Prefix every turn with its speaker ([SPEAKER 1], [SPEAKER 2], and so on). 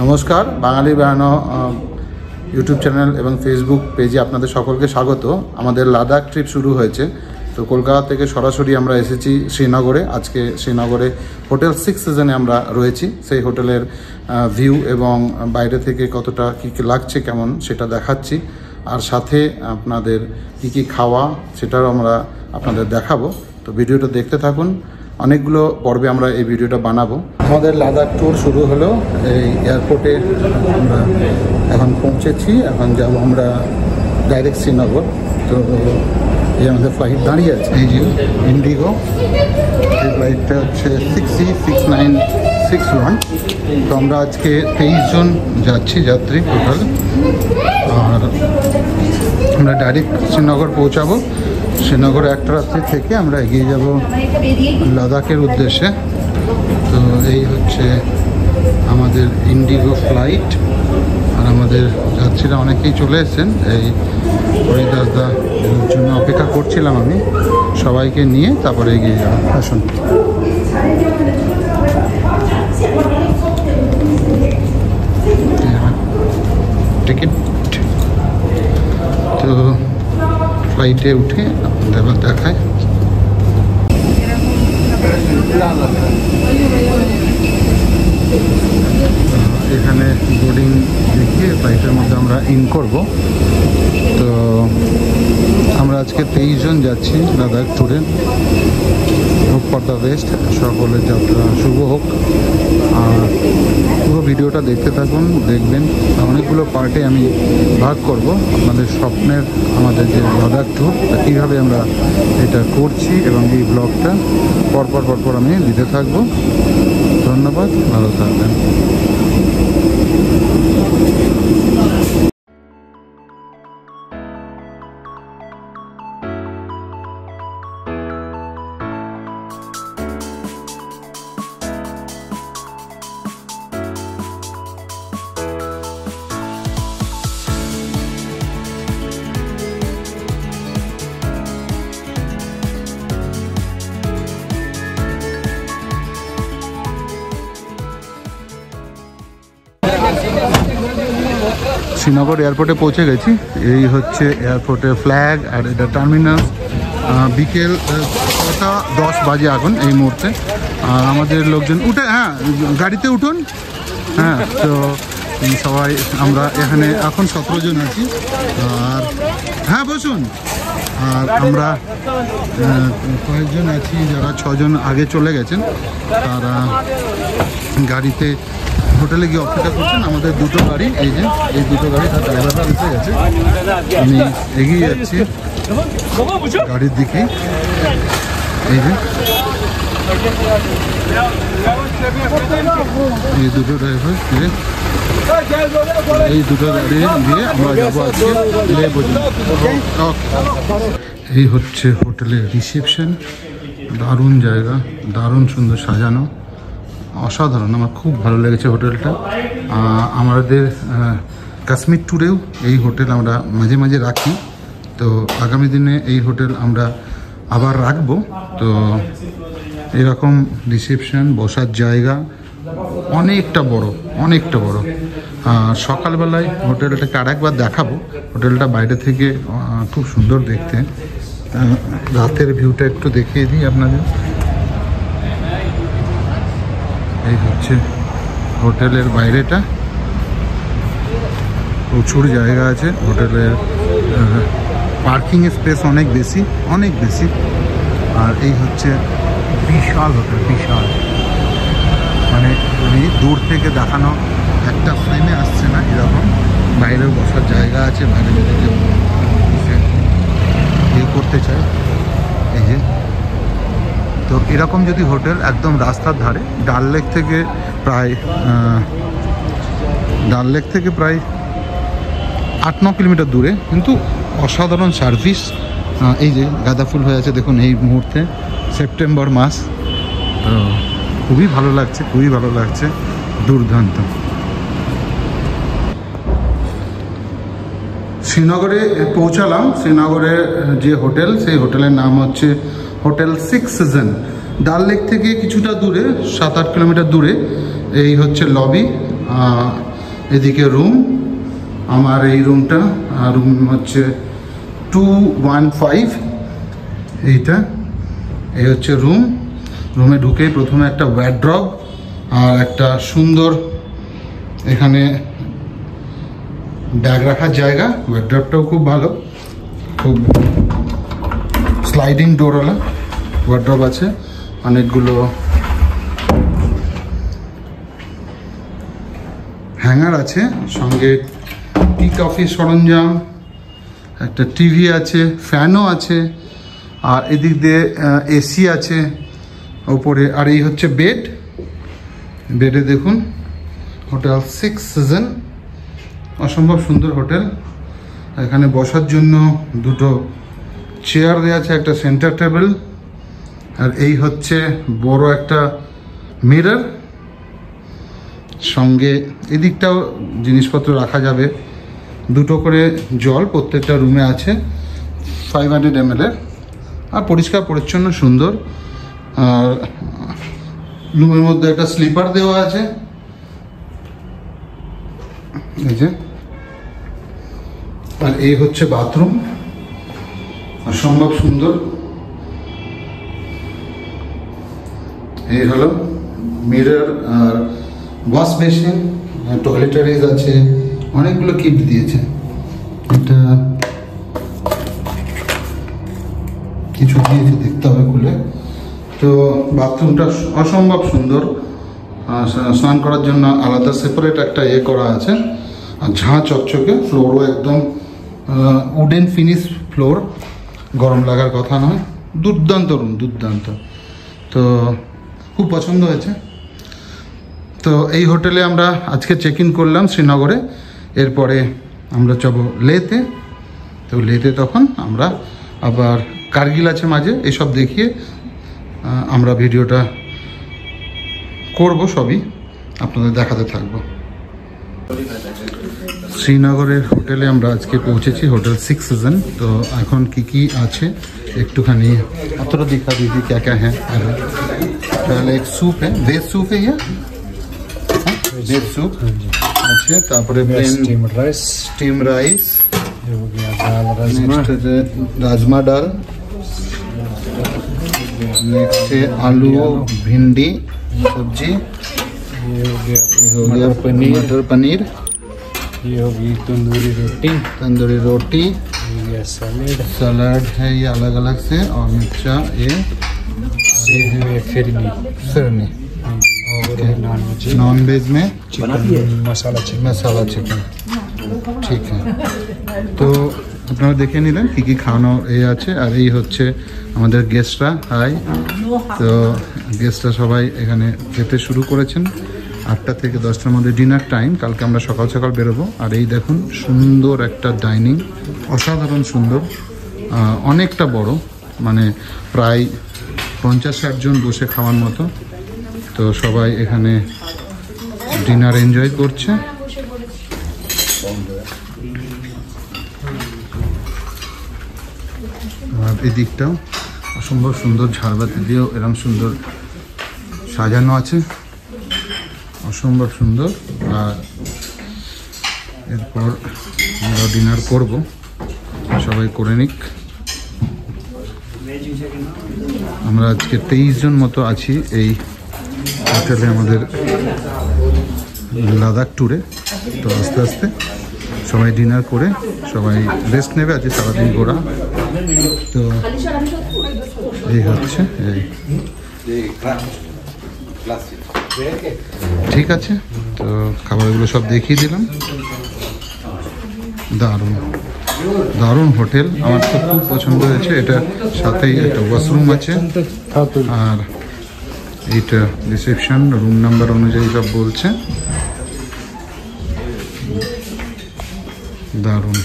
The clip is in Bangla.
[SPEAKER 1] নমস্কার, বাঙালি বেড়ানো ইউটিউব চ্যানেল এবং ফেসবুক পেজে আপনাদের সকলকে স্বাগত। আমাদের লাদাখ ট্রিপ শুরু হয়েছে। তো কলকাতা থেকে সরাসরি আমরা এসেছি শ্রীনগরে। আজকে শ্রীনগরে হোটেল 6 সিজনে আমরা রয়েছি। সেই হোটেলের ভিউ এবং বাইরে থেকে কতটা কী কী লাগছে কেমন সেটা দেখাচ্ছি, আর সাথে আপনাদের কি খাওয়া সেটাও আমরা আপনাদের দেখাবো। তো ভিডিওটা দেখতে থাকুন। অনেকগুলো পর্বে আমরা এই ভিডিওটা বানাবো। আমাদের লাদাখ ট্যুর শুরু হলো। এই এয়ারপোর্টে আমরা এখন পৌঁছেছি। এখন যাব আমরা ডাইরেক্ট শ্রীনগর। তো এই আমাদের ফ্লাইট দাঁড়িয়ে আছে, এই যে ইন্ডিগো। এই ফ্লাইটটা হচ্ছে 6C6961। তো আমরা আজকে 23 জন যাচ্ছি যাত্রী টোটাল। আর আমরা ডাইরেক্ট শ্রীনগর পৌঁছাবো। শ্রীনগরে একটা রাত্রি থেকে আমরা এগিয়ে যাব লাদাখের উদ্দেশ্যে। তো এই হচ্ছে আমাদের ইন্ডিগো ফ্লাইট। আর আমাদের যাত্রীরা অনেকেই চলে এসেছেন। এই হরিদাসদার জন্য অপেক্ষা করছিলাম আমি, সবাইকে নিয়ে তারপরে এগিয়ে যাব। আসুন। টিকিট তো ফ্লাইটে উঠে আপনাদের আবার দেখায়। এখানে বোর্ডিং দেখিয়ে ফ্লাইটের মধ্যে আমরা ইন করব। তো আমরা আজকে 23 জন যাচ্ছি লাদাখ ট্যুরে। হোপ ফর দ্য বেস্ট, সকলের যাত্রা শুভ হোক। আর পুরো ভিডিওটা দেখতে থাকুন, দেখবেন অনেকগুলো পার্টে আমি ভাগ করব। আপনাদের স্বপ্নের আমাদের যে লাদাখ ট্যুর কীভাবে আমরা এটা করছি এবং এই ব্লগটা পরপর আমি দিতে থাকবো। ধন্যবাদ, ভালো থাকবেন। শ্রীনগর এয়ারপোর্টে পৌঁছে গেছি। এই হচ্ছে এয়ারপোর্টের ফ্ল্যাগ আর এটা টার্মিনাল। বিকেল 10 বাজে এখন এই মুহূর্তে। আর আমাদের লোকজন উঠে, হ্যাঁ গাড়িতে উঠুন। হ্যাঁ, তো সবাই আমরা এখানে এখন 17 জন আছি। আর হ্যাঁ বসুন। আর আমরা কয়েকজন আছি যারা 6 জন আগে চলে গেছেন, তারা গাড়িতে হোটেলে গিয়ে অপেক্ষা করছেন। আমাদের দুটো গাড়ি, এই যে এই দুটো গাড়ি, তার ড্রাইভাররা উঠে গেছে। আমি এগিয়ে যাচ্ছি গাড়ির দিকে। এই যে এই দুটো ড্রাইভার, এই দুটো গাড়ি দিয়ে আমরা যাবো আজকে লে পর্যন্ত। এই হচ্ছে হোটেলের রিসেপশন। দারুণ জায়গা, দারুণ সুন্দর সাজানো, অসাধারণ। আমার খুব ভালো লেগেছে হোটেলটা। আমাদের কাশ্মীর ট্যুরেও এই হোটেল আমরা মাঝে মাঝে রাখি। তো আগামী দিনে এই হোটেল আমরা আবার রাখবো। তো এরকম রিসেপশন, বসার জায়গা অনেকটা বড়, অনেকটা বড়। সকালবেলায় হোটেলটাকে আরেকবার দেখাবো। হোটেলটা বাইরে থেকে খুব সুন্দর দেখতে। রাতের ভিউটা একটু দেখিয়ে দিই আপনাদের। এই হচ্ছে হোটেলের বাইরেটা, প্রচুর জায়গা আছে। হোটেলের পার্কিং স্পেস অনেক বেশি, অনেক বেশি। আর এই হচ্ছে বিশাল হোটেল, বিশাল। মানে দূর থেকে দেখানো একটা ফ্রেমে আসছে না এরকম। বাইরেও বসার জায়গা আছে, বাইরে যদি ইয়ে করতে চায়। এই যে তো এরকম যদি হোটেল একদম রাস্তার ধারে, ডাল লেক থেকে প্রায় 8-9 কিলোমিটার দূরে, কিন্তু অসাধারণ সার্ভিস। এই যে গাঁদা ফুল হয়ে আছে দেখুন এই মুহূর্তে, সেপ্টেম্বর মাস। তো খুবই ভালো লাগছে, খুবই ভালো লাগছে, দুর্দান্ত। শ্রীনগরে পৌঁছালাম। শ্রীনগরের যে হোটেল, সেই হোটেলের নাম হচ্ছে হোটেল 6 সিজন। ডাল লেক থেকে কিছুটা দূরে, 7-8 কিলোমিটার দূরে। এই হচ্ছে লবি। এদিকে রুম, আমার এই রুমটা, রুম হচ্ছে 215, এইটা, এই হচ্ছে রুম। রুমে ঢুকেই প্রথমে একটা ওয়ার্ড্রব আর একটা সুন্দর এখানে ব্যাগ রাখার জায়গা। ওয়ার্ড্রবটাও খুব ভালো, খুব স্লাইডিং ডোরওয়ালা ওয়ার্ড্রব আছে, অনেকগুলো হ্যাঙ্গার আছে, সঙ্গে টি কফি সরঞ্জাম, একটা টিভি আছে, ফ্যানও আছে, আর এদিক দিয়ে এসি আছে ওপরে। আর এই হচ্ছে বেড, বেডে দেখুন হোটেল 6 সিজন, অসম্ভব সুন্দর হোটেল। এখানে বসার জন্য দুটো চেয়ার দেওয়া আছে, একটা সেন্টার টেবিল, আর এই হচ্ছে বড় একটা মিরর, সঙ্গে এদিকটাও জিনিসপত্র রাখা যাবে। দুটো করে জল প্রত্যেকটা রুমে আছে, 500 ml এর, আর পরিষ্কার পরিচ্ছন্ন সুন্দর। আর রুমের মধ্যে একটা স্লিপার দেওয়া আছে, এই যে। আর এই হচ্ছে বাথরুম, অসম্ভব সুন্দর। এই হলো মিরর আর ওয়াশ বেসিন, টয়লেটারিজ আছে, অনেকগুলো কিট দিয়েছে। এটা কিছু দিয়েছে, দেখতে হবে খুলে। তো বাথরুমটা অসম্ভব সুন্দর, স্নান করার জন্য আলাদা সেপারেট একটা করা আছে, আর ঝাঁ চকচকে, ফ্লোরও একদম উডেন ফিনিশ ফ্লোর, গরম লাগার কথা নয়। দুর্দান্ত রুম, দুর্দান্ত। তো খুব পছন্দ হয়েছে। তো এই হোটেলে আমরা আজকে চেক ইন করলাম শ্রীনগরে, এরপরে আমরা যাবো লেতে। তো লেতে তখন আমরা আবার কার্গিল আছে মাঝে, এসব দেখিয়ে আমরা ভিডিওটা করব, সবই আপনাদের দেখাতে থাকবো। শ্রীনগরের হোটেলে আমরা আজকে পৌঁছেছি, হোটেল 6 सीजन। तो এখন কি আছে একটুখানি অতটা दिखा दीजिए क्या क्या है। पहले एक सूप है, वेज सूप है ये, वेज सूप। अच्छा, তারপরে स्टीम राइस,
[SPEAKER 2] ये हो गया दाल राजमा,
[SPEAKER 1] राजमा दाल, नेक्स्ट है आलू भिंडी सब्जी,
[SPEAKER 2] ये हो गया
[SPEAKER 1] मटर पनीर,
[SPEAKER 2] ये होगी तंदूरी रोटी, ये गया
[SPEAKER 1] सलाद है, ये अलग अलग से, और मिर्चा ये फिरनी। नॉन वेज में
[SPEAKER 2] चिकन
[SPEAKER 1] मसाला चिकन, ঠিক है। তো আপনারা দেখে নিলেন কী কী খাওয়ানো এই আছে। আর এই হচ্ছে আমাদের গেস্টরা, হাই। তো গেস্টরা সবাই এখানে খেতে শুরু করেছেন। 8টা থেকে 10টার মধ্যে ডিনার টাইম। কালকে আমরা সকাল সকাল বেরোবো। আর এই দেখুন সুন্দর একটা ডাইনিং, অসাধারণ সুন্দর, অনেকটা বড়, মানে প্রায় 50-60 জন বসে খাওয়ার মতো। তো সবাই এখানে ডিনার এনজয় করছে। আর এদিকটাও অসম্ভব সুন্দর, ঝাড়বাতি দিয়েও এরকম সুন্দর সাজানো আছে, অসম্ভব সুন্দর। আর এরপর আমরা ডিনার করব, সবাই করে নিক। আমরা আজকে 23 জন মতো আছি এই হোটেলে আমাদের লাদাখ ট্যুরে। তো আস্তে আস্তে সবাই ডিনার করে সবাই রেস্ট নেবে, আজকে সারাদিন ঘোরা। তো এই হচ্ছে এই, ঠিক আছে। তো খাবারগুলো সব দেখিয়ে দিলাম। দারুণ দারুণ হোটেল, আমার তো খুব পছন্দ হয়েছে। এটা সাথেই একটা ওয়াশরুম আছে, আর এইটা রিসেপশন, রুম নাম্বার অনুযায়ী সব বলছে। দারুণ।